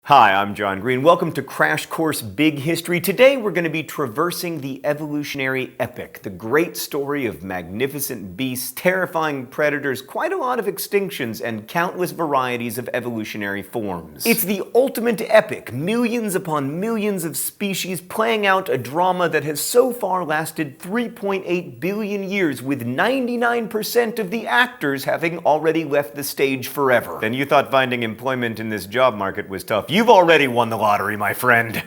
Hi, I'm John Green. Welcome to Crash Course Big History. Today we're going to be traversing the evolutionary epic, the great story of magnificent beasts, terrifying predators, quite a lot of extinctions, and countless varieties of evolutionary forms. It's the ultimate epic, millions upon millions of species playing out a drama that has so far lasted 3.8 billion years, with 99% of the actors having already left the stage forever. Then you thought finding employment in this job market was tough. You've already won the lottery, my friend.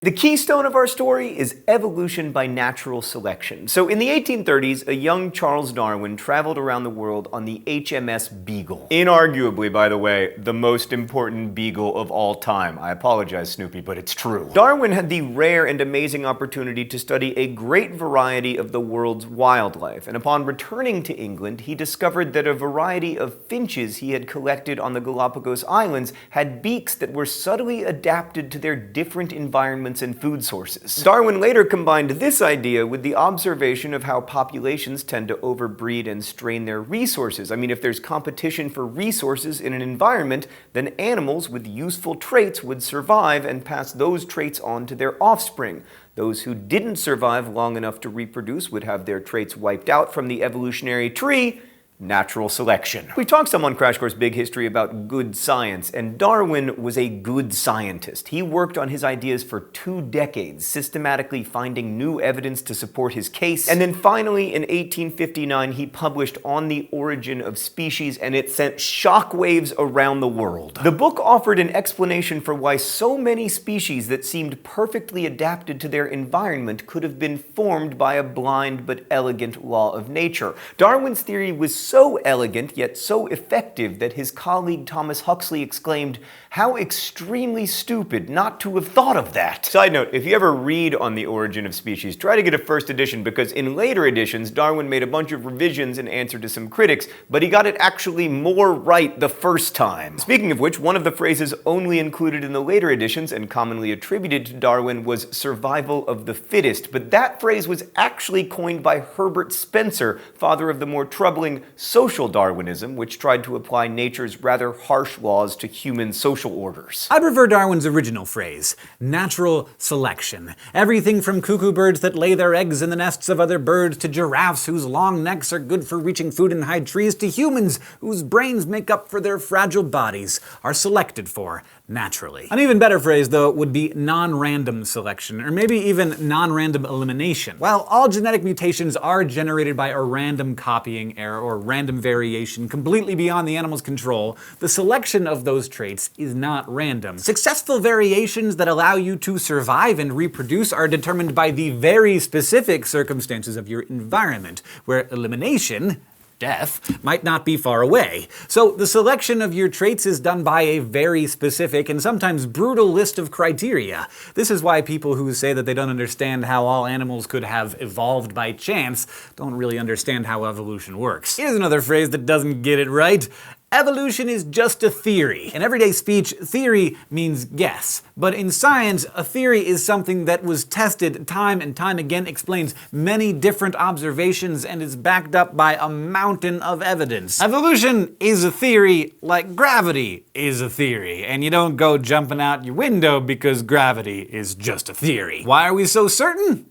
The keystone of our story is evolution by natural selection. So in the 1830s, a young Charles Darwin traveled around the world on the HMS Beagle. Inarguably, by the way, the most important beagle of all time. I apologize, Snoopy, but it's true. Darwin had the rare and amazing opportunity to study a great variety of the world's wildlife, and upon returning to England, he discovered that a variety of finches he had collected on the Galapagos Islands had beaks that were subtly adapted to their different environments and food sources. Darwin later combined this idea with the observation of how populations tend to overbreed and strain their resources. I mean, if there's competition for resources in an environment, then animals with useful traits would survive and pass those traits on to their offspring. Those who didn't survive long enough to reproduce would have their traits wiped out from the evolutionary tree. Natural selection. We talked some on Crash Course Big History about good science, and Darwin was a good scientist. He worked on his ideas for 2 decades, systematically finding new evidence to support his case, and then finally in 1859 he published On the Origin of Species, and it sent shockwaves around the world. The book offered an explanation for why so many species that seemed perfectly adapted to their environment could have been formed by a blind but elegant law of nature. Darwin's theory was so elegant yet so effective that his colleague Thomas Huxley exclaimed, "How extremely stupid not to have thought of that." Side note, if you ever read On the Origin of Species, try to get a first edition, because in later editions Darwin made a bunch of revisions in answer to some critics, but he got it actually more right the first time. Speaking of which, one of the phrases only included in the later editions and commonly attributed to Darwin was survival of the fittest, but that phrase was actually coined by Herbert Spencer, father of the more troubling social Darwinism, which tried to apply nature's rather harsh laws to human social orders. I prefer Darwin's original phrase, natural selection. Everything from cuckoo birds that lay their eggs in the nests of other birds, to giraffes whose long necks are good for reaching food in high trees, to humans whose brains make up for their fragile bodies, are selected for naturally. An even better phrase, though, would be non-random selection, or maybe even non-random elimination. While all genetic mutations are generated by a random copying error or random variation completely beyond the animal's control, the selection of those traits is not random. Successful variations that allow you to survive and reproduce are determined by the very specific circumstances of your environment, where elimination, death, might not be far away. So the selection of your traits is done by a very specific and sometimes brutal list of criteria. This is why people who say that they don't understand how all animals could have evolved by chance don't really understand how evolution works. Here's another phrase that doesn't get it right. Evolution is just a theory. In everyday speech, theory means guess. But in science, a theory is something that was tested time and time again, explains many different observations, and is backed up by a mountain of evidence. Evolution is a theory like gravity is a theory, and you don't go jumping out your window because gravity is just a theory. Why are we so certain?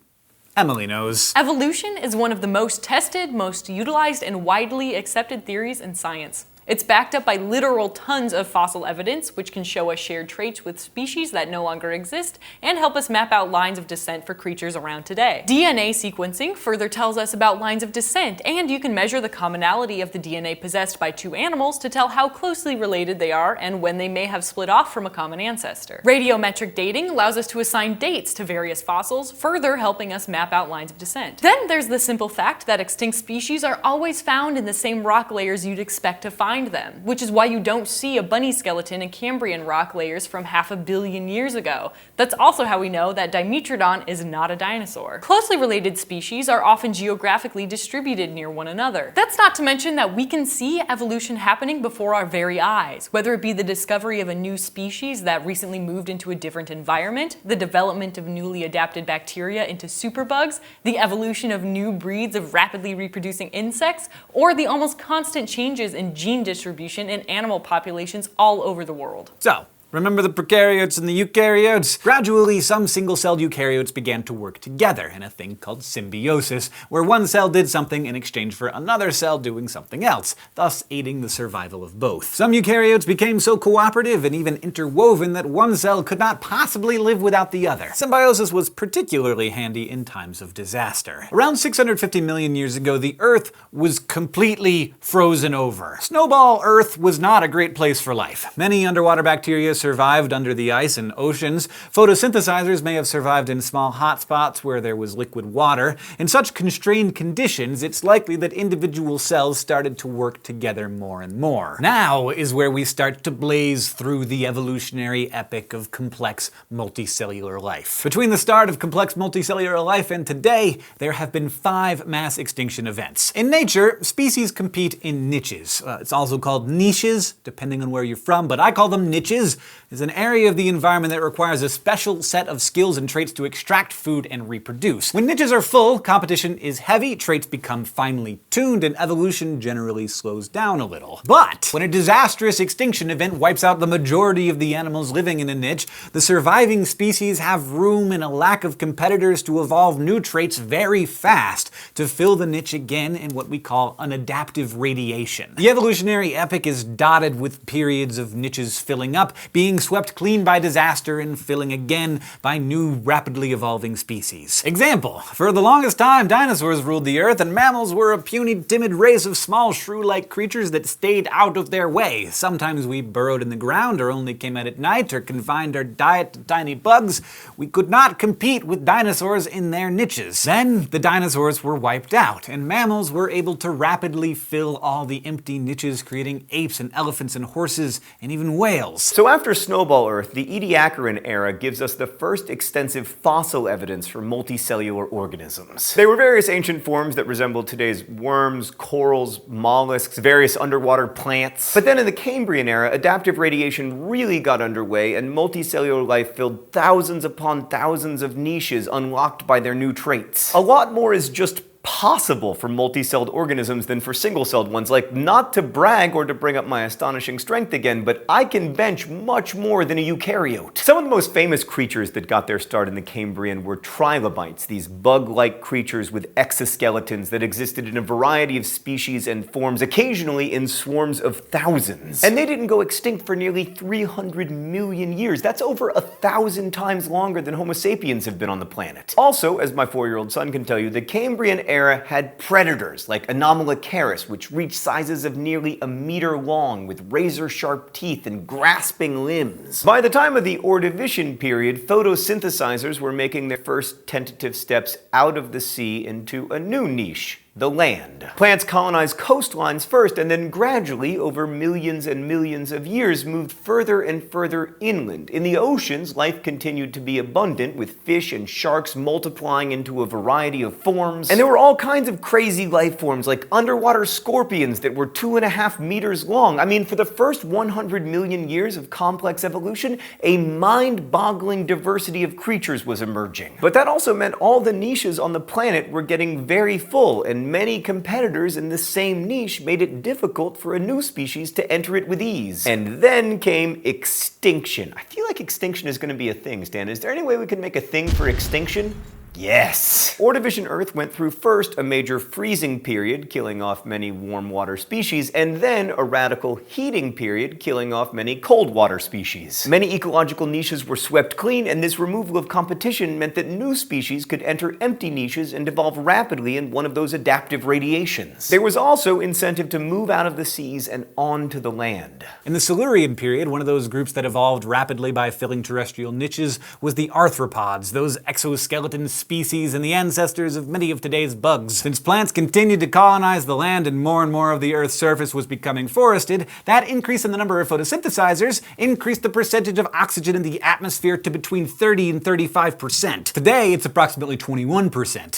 Emily knows. Evolution is one of the most tested, most utilized, and widely accepted theories in science. It's backed up by literal tons of fossil evidence, which can show us shared traits with species that no longer exist and help us map out lines of descent for creatures around today. DNA sequencing further tells us about lines of descent, and you can measure the commonality of the DNA possessed by 2 animals to tell how closely related they are and when they may have split off from a common ancestor. Radiometric dating allows us to assign dates to various fossils, further helping us map out lines of descent. Then there's the simple fact that extinct species are always found in the same rock layers you'd expect to find find them, which is why you don't see a bunny skeleton in Cambrian rock layers from 500 million years ago. That's also how we know that Dimetrodon is not a dinosaur. Closely related species are often geographically distributed near one another. That's not to mention that we can see evolution happening before our very eyes, whether it be the discovery of a new species that recently moved into a different environment, the development of newly adapted bacteria into superbugs, the evolution of new breeds of rapidly reproducing insects, or the almost constant changes in gene distribution in animal populations all over the world. So, remember the prokaryotes and the eukaryotes? Gradually, some single-celled eukaryotes began to work together in a thing called symbiosis, where one cell did something in exchange for another cell doing something else, thus aiding the survival of both. Some eukaryotes became so cooperative and even interwoven that one cell could not possibly live without the other. Symbiosis was particularly handy in times of disaster. Around 650 million years ago, the Earth was completely frozen over. Snowball Earth was not a great place for life. Many underwater bacteria survived under the ice in oceans. Photosynthesizers may have survived in small hotspots where there was liquid water. In such constrained conditions, it's likely that individual cells started to work together more and more. Now is where we start to blaze through the evolutionary epic of complex multicellular life. Between the start of complex multicellular life and today, there have been 5 mass extinction events. In nature, species compete in niches. It's also called niches, depending on where you're from, but I call them niches. Is an area of the environment that requires a special set of skills and traits to extract food and reproduce. When niches are full, competition is heavy, traits become finely tuned, and evolution generally slows down a little. But when a disastrous extinction event wipes out the majority of the animals living in a niche, the surviving species have room and a lack of competitors to evolve new traits very fast to fill the niche again in what we call an adaptive radiation. The evolutionary epic is dotted with periods of niches filling up, being swept clean by disaster and filling again by new rapidly evolving species. Example, for the longest time dinosaurs ruled the earth and mammals were a puny, timid race of small shrew-like creatures that stayed out of their way. Sometimes we burrowed in the ground or only came out at night or confined our diet to tiny bugs. We could not compete with dinosaurs in their niches. Then the dinosaurs were wiped out and mammals were able to rapidly fill all the empty niches, creating apes and elephants and horses and even whales. So after Snowball Earth, the Ediacaran era gives us the first extensive fossil evidence for multicellular organisms. They were various ancient forms that resembled today's worms, corals, mollusks, various underwater plants. But then in the Cambrian era, adaptive radiation really got underway and multicellular life filled thousands upon thousands of niches unlocked by their new traits. A lot more is just possible for multi-celled organisms than for single-celled ones. Like, not to brag or to bring up my astonishing strength again, but I can bench much more than a eukaryote. Some of the most famous creatures that got their start in the Cambrian were trilobites, these bug-like creatures with exoskeletons that existed in a variety of species and forms, occasionally in swarms of thousands. And they didn't go extinct for nearly 300 million years. That's over 1,000 times longer than Homo sapiens have been on the planet. Also, as my 4-year-old son can tell you, the Cambrian era had predators like Anomalocaris, which reached sizes of nearly 1 meter long with razor-sharp teeth and grasping limbs. By the time of the Ordovician period, photosynthesizers were making their first tentative steps out of the sea into a new niche: the land. Plants colonized coastlines first, and then gradually, over millions and millions of years, moved further and further inland. In the oceans, life continued to be abundant, with fish and sharks multiplying into a variety of forms. And there were all kinds of crazy life forms, like underwater scorpions that were 2.5 meters long. I mean, for the first 100 million years of complex evolution, a mind-boggling diversity of creatures was emerging. But that also meant all the niches on the planet were getting very full, and many competitors in the same niche made it difficult for a new species to enter it with ease. And then came extinction. I feel like extinction is going to be a thing, Stan. Is there any way we can make a thing for extinction? Yes! Ordovician Earth went through first a major freezing period, killing off many warm water species, and then a radical heating period, killing off many cold water species. Many ecological niches were swept clean, and this removal of competition meant that new species could enter empty niches and evolve rapidly in one of those adaptive radiations. There was also incentive to move out of the seas and onto the land. In the Silurian period, one of those groups that evolved rapidly by filling terrestrial niches was the arthropods, those exoskeleton species and the ancestors of many of today's bugs. Since plants continued to colonize the land and more of the Earth's surface was becoming forested, that increase in the number of photosynthesizers increased the percentage of oxygen in the atmosphere to between 30 and 35%. Today, it's approximately 21%.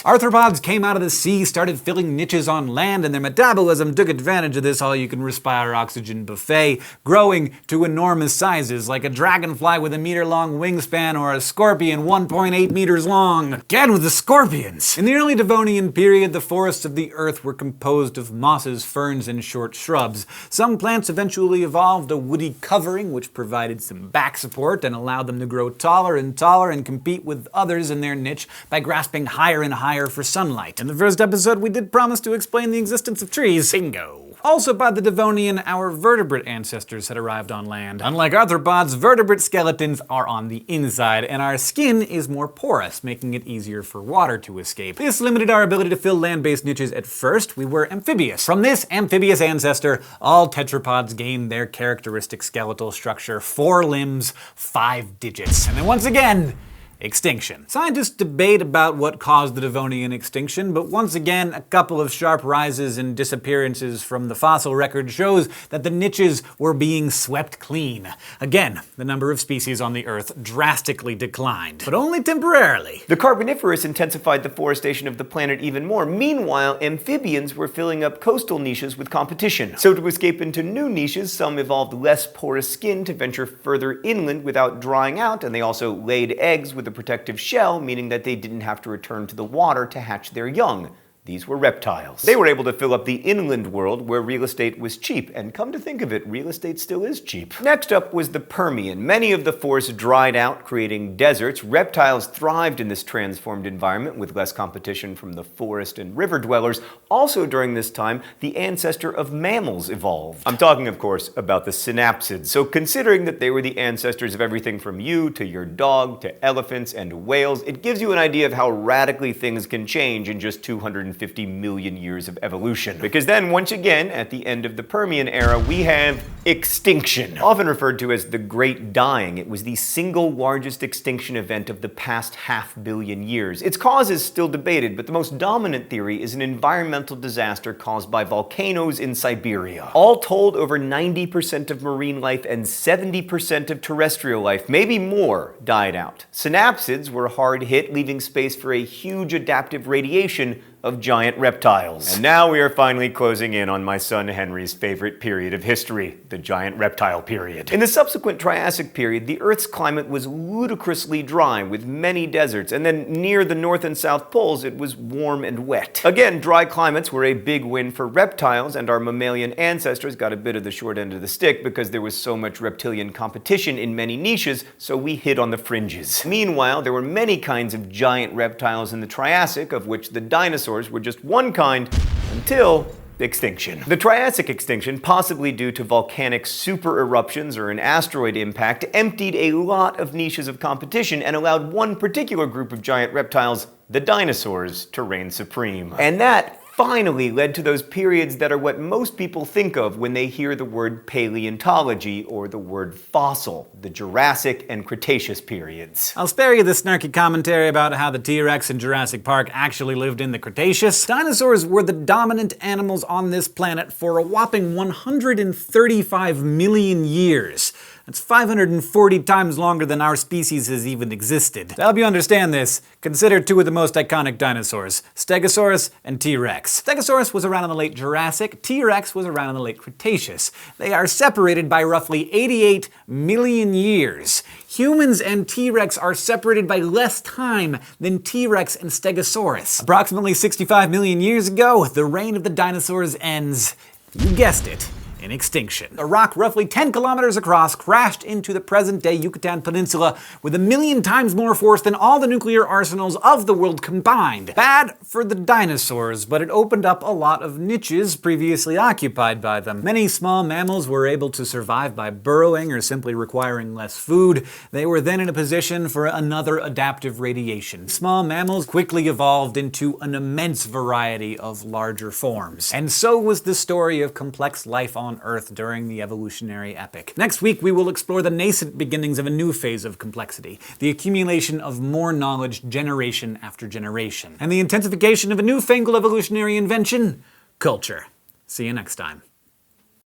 Arthropods came out of the sea, started filling niches on land, and their metabolism took advantage of this all-you-can-respire oxygen buffet, growing to enormous sizes, like a dragonfly with a meter-long wingspan or a scorpion 1.8 meters long. Again with the scorpions! In the early Devonian period, the forests of the Earth were composed of mosses, ferns, and short shrubs. Some plants eventually evolved a woody covering, which provided some back support and allowed them to grow taller and taller and compete with others in their niche by grasping higher and higher for sunlight. In the first episode, we did promise to explain the existence of trees. Bingo! Also by the Devonian, our vertebrate ancestors had arrived on land. Unlike arthropods, vertebrate skeletons are on the inside, and our skin is more porous, making it easier for water to escape. This limited our ability to fill land-based niches at first. We were amphibious. From this amphibious ancestor, all tetrapods gained their characteristic skeletal structure: 4 limbs, 5 digits. And then once again, extinction. Scientists debate about what caused the Devonian extinction, but once again, a couple of sharp rises and disappearances from the fossil record shows that the niches were being swept clean. Again, the number of species on the Earth drastically declined, but only temporarily. The Carboniferous intensified the forestation of the planet even more. Meanwhile, amphibians were filling up coastal niches with competition. So to escape into new niches, some evolved less porous skin to venture further inland without drying out, and they also laid eggs with a protective shell, meaning that they didn't have to return to the water to hatch their young. These were reptiles. They were able to fill up the inland world where real estate was cheap, and come to think of it, real estate still is cheap. Next up was the Permian. Many of the forests dried out, creating deserts. Reptiles thrived in this transformed environment with less competition from the forest and river dwellers. Also during this time, the ancestor of mammals evolved. I'm talking, of course, about the synapsids. So considering that they were the ancestors of everything from you to your dog to elephants and whales, it gives you an idea of how radically things can change in just 250 million years of evolution. Because then, once again, at the end of the Permian era, we have extinction. Often referred to as the Great Dying, it was the single largest extinction event of the past 500 million years. Its cause is still debated, but the most dominant theory is an environmental disaster caused by volcanoes in Siberia. All told, over 90% of marine life and 70% of terrestrial life, maybe more, died out. Synapsids were hard hit, leaving space for a huge adaptive radiation of giant reptiles. And now we are finally closing in on my son Henry's favorite period of history, the giant reptile period. In the subsequent Triassic period, the Earth's climate was ludicrously dry with many deserts, and then near the North and South poles it was warm and wet. Again, dry climates were a big win for reptiles, and our mammalian ancestors got a bit of the short end of the stick because there was so much reptilian competition in many niches, so we hit on the fringes. Meanwhile, there were many kinds of giant reptiles in the Triassic, of which the dinosaurs were just one kind until extinction. The Triassic extinction, possibly due to volcanic super eruptions or an asteroid impact, emptied a lot of niches of competition and allowed one particular group of giant reptiles, the dinosaurs, to reign supreme. And that finally led to those periods that are what most people think of when they hear the word paleontology or the word fossil, the Jurassic and Cretaceous periods. I'll spare you the snarky commentary about how the T-Rex in Jurassic Park actually lived in the Cretaceous. Dinosaurs were the dominant animals on this planet for a whopping 135 million years. That's 540 times longer than our species has even existed. To help you understand this, consider 2 of the most iconic dinosaurs, Stegosaurus and T-Rex. Stegosaurus was around in the late Jurassic, T-Rex was around in the late Cretaceous. They are separated by roughly 88 million years. Humans and T-Rex are separated by less time than T-Rex and Stegosaurus. Approximately 65 million years ago, the reign of the dinosaurs ends. You guessed it. In extinction. A rock roughly 10 kilometers across crashed into the present-day Yucatan Peninsula with 1 million times more force than all the nuclear arsenals of the world combined. Bad for the dinosaurs, but it opened up a lot of niches previously occupied by them. Many small mammals were able to survive by burrowing or simply requiring less food. They were then in a position for another adaptive radiation. Small mammals quickly evolved into an immense variety of larger forms. And so was the story of complex life on on Earth during the evolutionary epic. Next week, we will explore the nascent beginnings of a new phase of complexity, the accumulation of more knowledge generation after generation, and the intensification of a newfangled evolutionary invention, culture. See you next time.